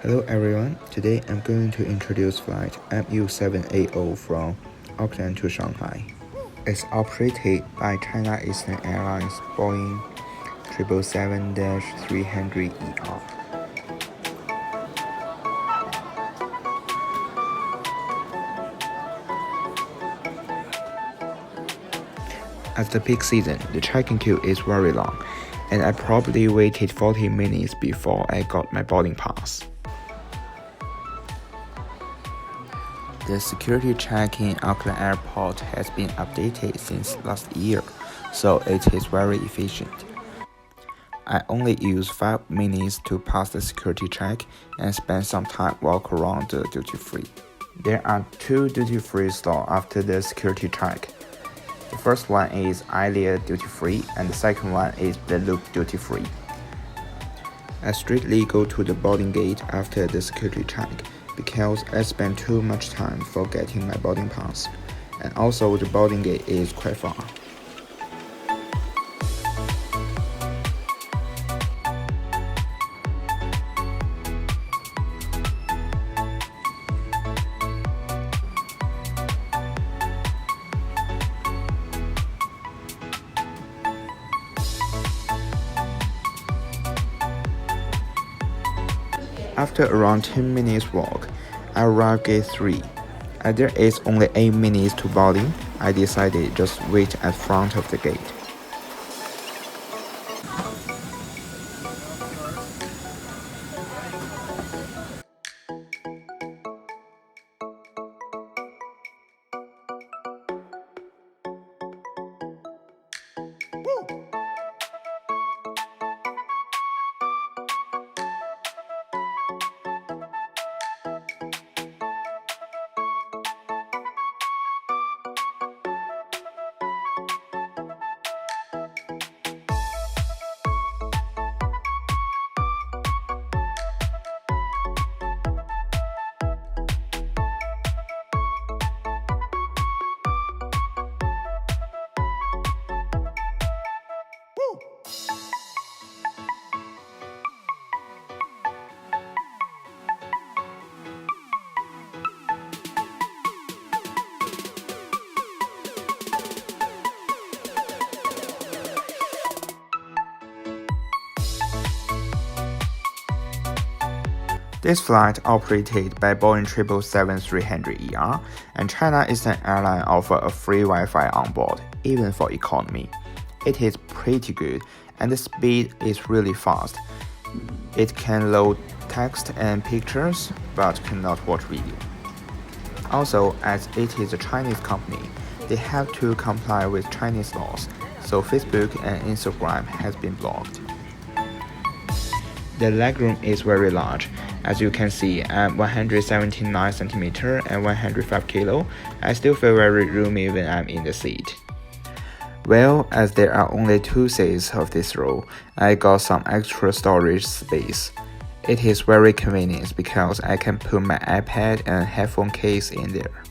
Hello everyone, today I'm going to introduce flight MU780 from Auckland to Shanghai. It's operated by China Eastern Airlines Boeing 777-300ER. At the peak season, the check-in queue is very long, and I probably waited 40 minutes before I got my boarding pass. The security check in Auckland Airport has been updated since last year, so it is very efficient. I only use 5 minutes to pass the security check and spend some time walk around the duty-free. There are 2 duty-free stores after the security check. The first one is Alia duty-free and the second one is the Loop duty-free. I straightly go to the boarding gate after the security check because I spent too much time for getting my boarding pass, and also the boarding gate is quite far. After around 10 minutes walk, I arrived gate 3. As there is only 8 minutes to boarding, I decided just wait at front of the gate. This flight operated by Boeing 777-300ER, and China Eastern Airlines offer a free Wi-Fi on board, even for economy. It is pretty good, and the speed is really fast. It can load text and pictures, but cannot watch video. Also, as it is a Chinese company, they have to comply with Chinese laws, so Facebook and Instagram has been blocked. The legroom is very large. As you can see, I'm 179 cm and 105 kg. I still feel very roomy when I'm in the seat. Well, as there are only 2 seats of this row, I got some extra storage space. It is very convenient because I can put my iPad and headphone case in there.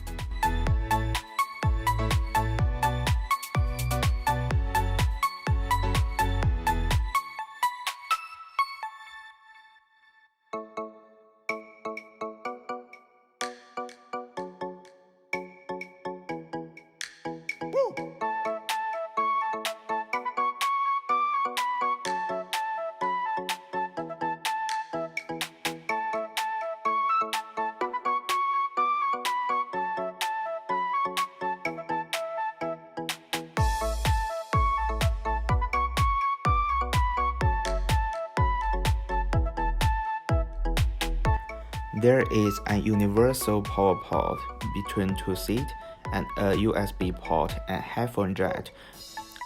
There is a universal power port between 2 seats and a USB port and headphone jack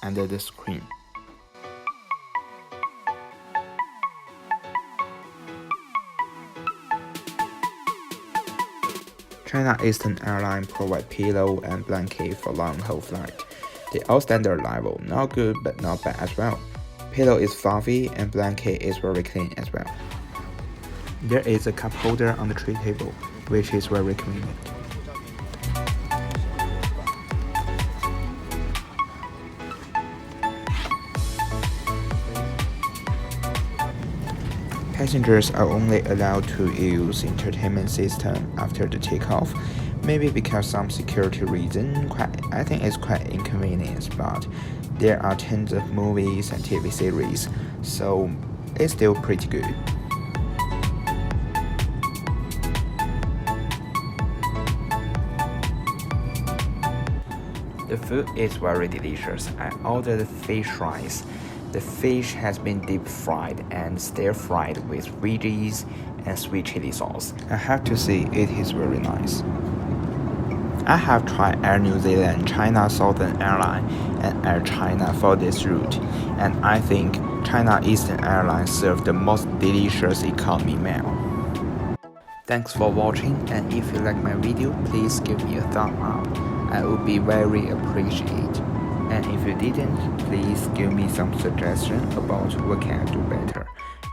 under the screen. China Eastern Airlines provide pillow and blanket for long-haul flight. They all standard level, not good but not bad as well. Pillow is fluffy and blanket is very clean as well. There is a cup holder on the tray table, which is very convenient. Passengers are only allowed to use entertainment system after the takeoff, maybe because some security reason. I think it's quite inconvenient, but there are tons of movies and TV series, so it's still pretty good. The food is very delicious. I ordered fish rice. The fish has been deep fried and stir fried with veggies and sweet chili sauce. I have to say it is very nice. I have tried Air New Zealand, China Southern Airlines, and Air China for this route, and I think China Eastern Airlines served the most delicious economy meal. Thanks for watching, and if you like my video, please give me a thumb up. I would be very appreciated. And if you didn't, please give me some suggestion about what can I do better.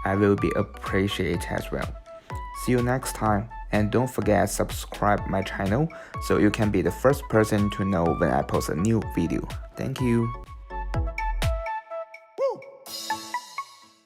I will be appreciated as well. See you next time, and don't forget subscribe my channel so you can be the first person to know when I post a new video. Thank you.